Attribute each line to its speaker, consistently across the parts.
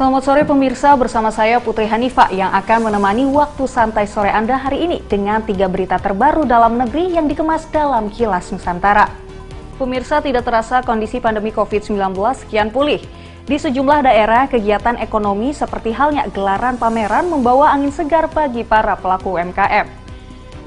Speaker 1: Selamat sore pemirsa, bersama saya Putri Hanifah yang akan menemani waktu santai sore Anda hari ini dengan 3 berita terbaru dalam negeri yang dikemas dalam Kilas Nusantara. Pemirsa, tidak terasa kondisi pandemi COVID-19 kian pulih. Di sejumlah daerah, kegiatan ekonomi seperti halnya gelaran pameran membawa angin segar bagi para pelaku UMKM.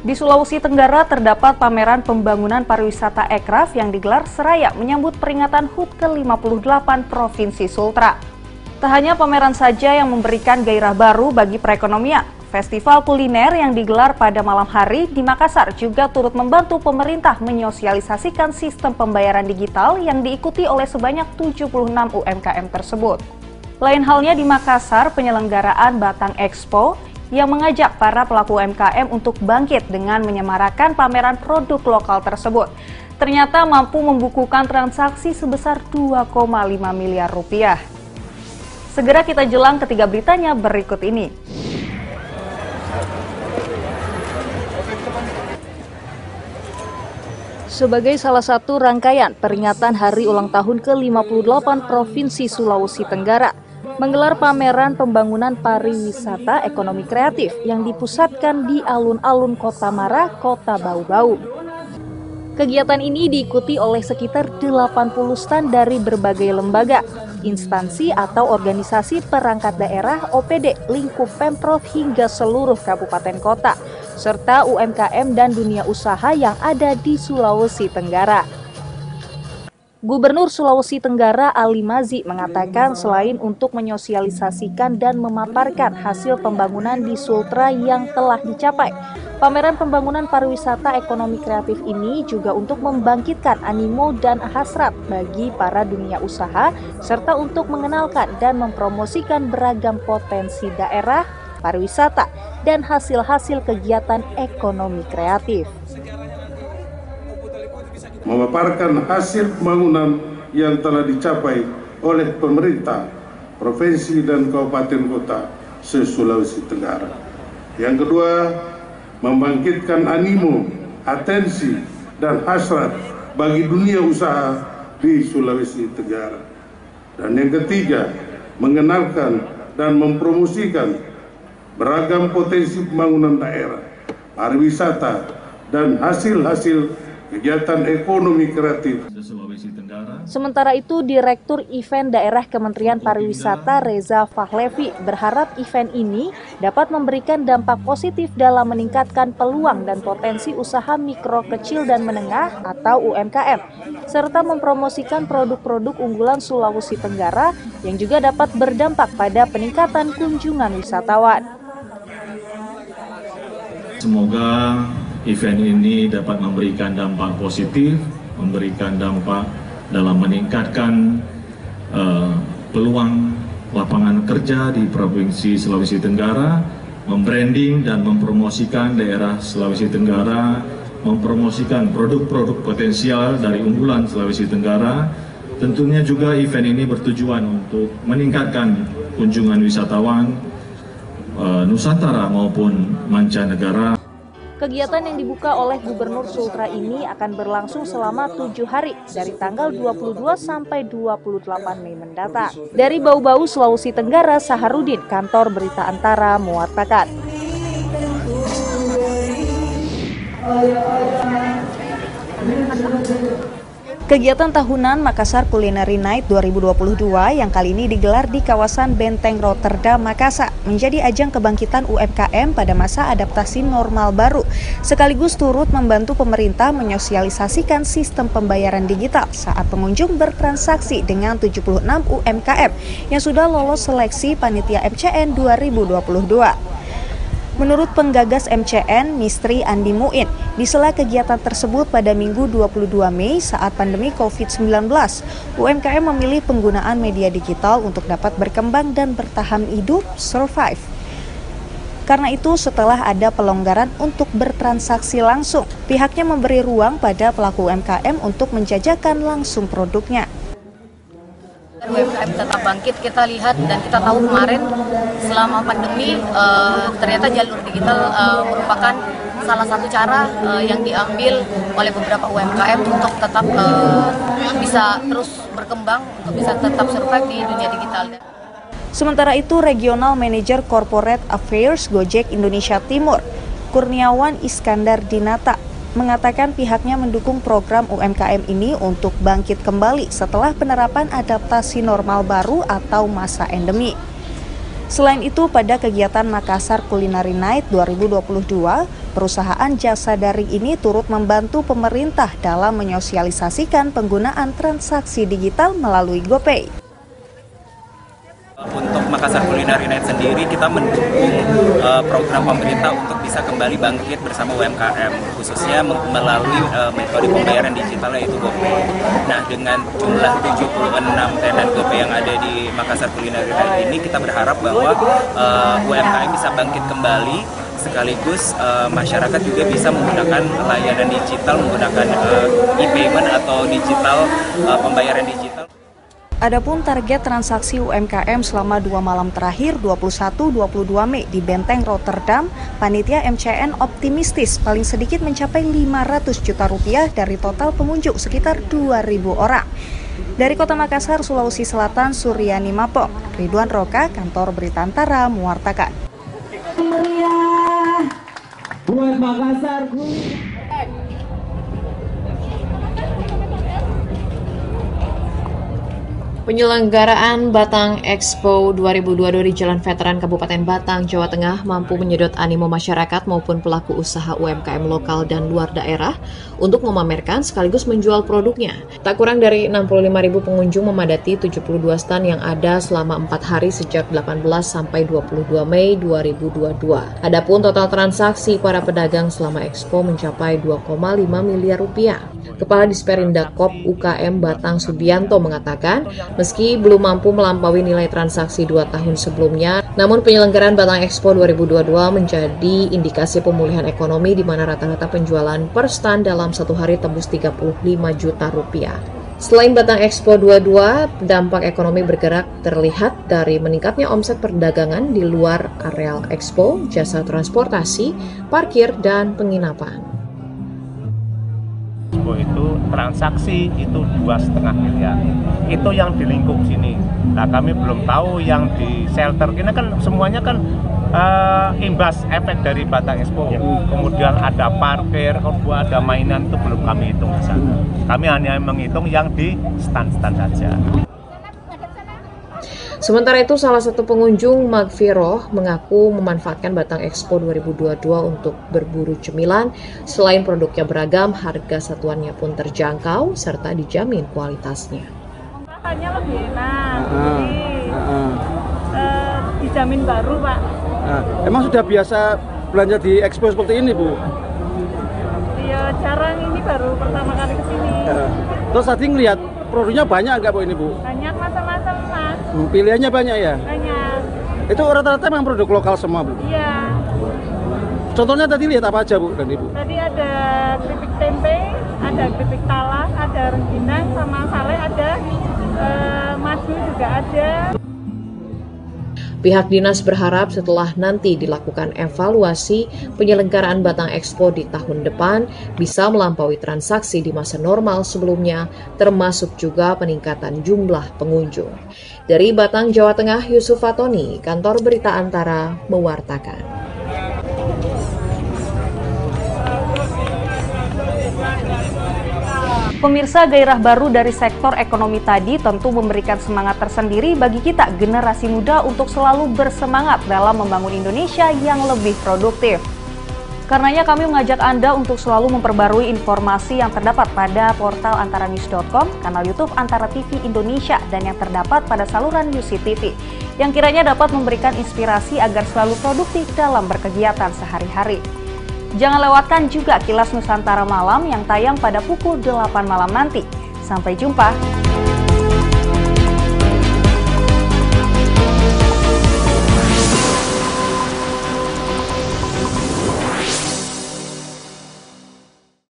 Speaker 1: Di Sulawesi Tenggara terdapat pameran pembangunan pariwisata ekraf yang digelar seraya menyambut peringatan HUT ke-58 Provinsi Sultra. Tak hanya pameran saja yang memberikan gairah baru bagi perekonomian, festival kuliner yang digelar pada malam hari di Makassar juga turut membantu pemerintah menyosialisasikan sistem pembayaran digital yang diikuti oleh sebanyak 76 UMKM tersebut. Lain halnya di Makassar, penyelenggaraan Batang Expo yang mengajak para pelaku UMKM untuk bangkit dengan menyemarakan pameran produk lokal tersebut. Ternyata mampu membukukan transaksi sebesar 2,5 miliar rupiah. Segera kita jelang ketiga beritanya berikut ini. Sebagai salah satu rangkaian peringatan hari ulang tahun ke-58 Provinsi Sulawesi Tenggara, menggelar pameran pembangunan pariwisata ekonomi kreatif yang dipusatkan di alun-alun Kota Mara, Kota Bau-Bau. Kegiatan ini diikuti oleh sekitar 80 stand dari berbagai lembaga, instansi atau organisasi perangkat daerah, OPD, lingkup Pemprov hingga seluruh kabupaten kota, serta UMKM dan dunia usaha yang ada di Sulawesi Tenggara. Gubernur Sulawesi Tenggara Ali Mazi mengatakan selain untuk menyosialisasikan dan memaparkan hasil pembangunan di Sultra yang telah dicapai, pameran pembangunan pariwisata ekonomi kreatif ini juga untuk membangkitkan animo dan hasrat bagi para dunia usaha, serta untuk mengenalkan dan mempromosikan beragam potensi daerah, pariwisata, dan hasil-hasil kegiatan ekonomi kreatif.
Speaker 2: Memaparkan hasil pembangunan yang telah dicapai oleh pemerintah, provinsi dan kabupaten kota se-Sulawesi Tenggara. Yang kedua, membangkitkan animo, atensi, dan hasrat bagi dunia usaha di Sulawesi Tenggara. Dan yang ketiga, mengenalkan dan mempromosikan beragam potensi pembangunan daerah, pariwisata, dan hasil-hasil kegiatan ekonomi kreatif.
Speaker 1: Sementara itu, Direktur Event Daerah Kementerian Pariwisata Reza Fahlevi berharap event ini dapat memberikan dampak positif dalam meningkatkan peluang dan potensi usaha mikro, kecil, dan menengah atau UMKM, serta mempromosikan produk-produk unggulan Sulawesi Tenggara yang juga dapat berdampak pada peningkatan kunjungan wisatawan.
Speaker 3: Semoga event ini dapat memberikan dampak positif, memberikan dampak dalam meningkatkan peluang lapangan kerja di Provinsi Sulawesi Tenggara, membranding dan mempromosikan daerah Sulawesi Tenggara, mempromosikan produk-produk potensial dari unggulan Sulawesi Tenggara. Tentunya juga event ini bertujuan untuk meningkatkan kunjungan wisatawan Nusantara maupun mancanegara.
Speaker 1: Kegiatan yang dibuka oleh Gubernur Sultra ini akan berlangsung selama 7 hari dari tanggal 22 sampai 28 Mei mendatang. Dari Bau-Bau, Sulawesi Tenggara, Saharudin, Kantor Berita Antara mewatakan. Kegiatan tahunan Makassar Culinary Night 2022 yang kali ini digelar di kawasan Benteng Rotterdam, Makassar menjadi ajang kebangkitan UMKM pada masa adaptasi normal baru, sekaligus turut membantu pemerintah menyosialisasikan sistem pembayaran digital saat pengunjung bertransaksi dengan 76 UMKM yang sudah lolos seleksi Panitia MCN 2022. Menurut penggagas MCN, Mistri Andi Muin, di sela kegiatan tersebut pada Minggu 22 Mei saat pandemi COVID-19, UMKM memilih penggunaan media digital untuk dapat berkembang dan bertahan hidup, survive. Karena itu, setelah ada pelonggaran untuk bertransaksi langsung, pihaknya memberi ruang pada pelaku UMKM untuk menjajakan langsung produknya.
Speaker 4: UMKM tetap bangkit, kita lihat dan kita tahu kemarin selama pandemi ternyata jalur digital merupakan salah satu cara yang diambil oleh beberapa UMKM untuk tetap bisa terus berkembang, untuk bisa tetap survive di dunia digital.
Speaker 1: Sementara itu, Regional Manager Corporate Affairs Gojek Indonesia Timur, Kurniawan Iskandar Dinata, mengatakan pihaknya mendukung program UMKM ini untuk bangkit kembali setelah penerapan adaptasi normal baru atau masa endemi. Selain itu, pada kegiatan Makassar Culinary Night 2022, perusahaan jasa daring ini turut membantu pemerintah dalam menyosialisasikan penggunaan transaksi digital melalui GoPay.
Speaker 5: Untuk Makassar Culinary Night sendiri, kita mendukung program pemerintah untuk bisa kembali bangkit bersama UMKM, khususnya melalui metode pembayaran digital yaitu GoPay. Nah, dengan jumlah 76 tenan GoPay yang ada di Makassar Culinary Night ini, kita berharap bahwa UMKM bisa bangkit kembali, sekaligus masyarakat juga bisa menggunakan layanan digital, menggunakan e-payment atau digital pembayaran digital.
Speaker 1: Adapun target transaksi UMKM selama 2 malam terakhir 21-22 Mei di Benteng Rotterdam, panitia MCN optimistis paling sedikit mencapai 500 juta rupiah dari total pengunjung sekitar 2.000 orang. Dari Kota Makassar, Sulawesi Selatan, Suryani Mapong, Ridwan Roka, Kantor Berita Antara, mewartakan.
Speaker 6: Buat Makassar.
Speaker 7: Penyelenggaraan Batang Expo 2022 di Jalan Veteran Kabupaten Batang, Jawa Tengah mampu menyedot animo masyarakat maupun pelaku usaha UMKM lokal dan luar daerah untuk memamerkan sekaligus menjual produknya. Tak kurang dari 65.000 pengunjung memadati 72 stand yang ada selama 4 hari sejak 18 sampai 22 Mei 2022. Adapun total transaksi para pedagang selama Expo mencapai 2,5 miliar rupiah. Kepala Disperindak Kop UKM Batang Subianto mengatakan, meski belum mampu melampaui nilai transaksi 2 tahun sebelumnya, namun penyelenggaraan Batang Expo 2022 menjadi indikasi pemulihan ekonomi di mana rata-rata penjualan per stand dalam satu hari tembus 35 juta rupiah. Selain Batang Expo 22, dampak ekonomi bergerak terlihat dari meningkatnya omset perdagangan di luar areal Expo, jasa transportasi, parkir, dan penginapan.
Speaker 8: Itu transaksi itu 2,5 miliar. Itu yang di lingkup sini. Nah, kami belum tahu yang di shelter ini kan semuanya kan imbas efek dari Batang Expo. Kemudian ada parkir, kemudian ada mainan, itu belum kami hitung di sana. Kami hanya menghitung yang di stand-stand saja.
Speaker 7: Sementara itu, salah satu pengunjung Magfiroh mengaku memanfaatkan Batang Expo 2022 untuk berburu cemilan. Selain produknya beragam, harga satuannya pun terjangkau serta dijamin kualitasnya.
Speaker 9: Rasanya lebih enak, dijamin baru, Pak.
Speaker 6: Emang sudah biasa belanja di Expo seperti ini, Bu?
Speaker 9: Iya, jarang, ini baru pertama kali kesini.
Speaker 6: Terus tadi ngelihat produknya banyak nggak, Bu, ini, Bu?
Speaker 9: Banyak macam-macam, Mas.
Speaker 6: Pilihannya banyak ya?
Speaker 9: Banyak.
Speaker 6: Itu rata-rata memang produk lokal semua, Bu?
Speaker 9: Iya.
Speaker 6: Contohnya tadi lihat apa aja, Bu, dan Ibu?
Speaker 9: Tadi ada keripik tempe, ada keripik talas, ada rengginang, sama sale ada, madu juga ada.
Speaker 7: Pihak dinas berharap setelah nanti dilakukan evaluasi, penyelenggaraan Batang Expo di tahun depan bisa melampaui transaksi di masa normal sebelumnya, termasuk juga peningkatan jumlah pengunjung. Dari Batang, Jawa Tengah, Yusuf Fatoni, Kantor Berita Antara, mewartakan.
Speaker 1: Pemirsa, gairah baru dari sektor ekonomi tadi tentu memberikan semangat tersendiri bagi kita generasi muda untuk selalu bersemangat dalam membangun Indonesia yang lebih produktif. Karenanya kami mengajak Anda untuk selalu memperbarui informasi yang terdapat pada portal antaranews.com, kanal YouTube Antara TV Indonesia, dan yang terdapat pada saluran UCTV, yang kiranya dapat memberikan inspirasi agar selalu produktif dalam berkegiatan sehari-hari. Jangan lewatkan juga Kilas Nusantara Malam yang tayang pada pukul 8 malam nanti. Sampai jumpa.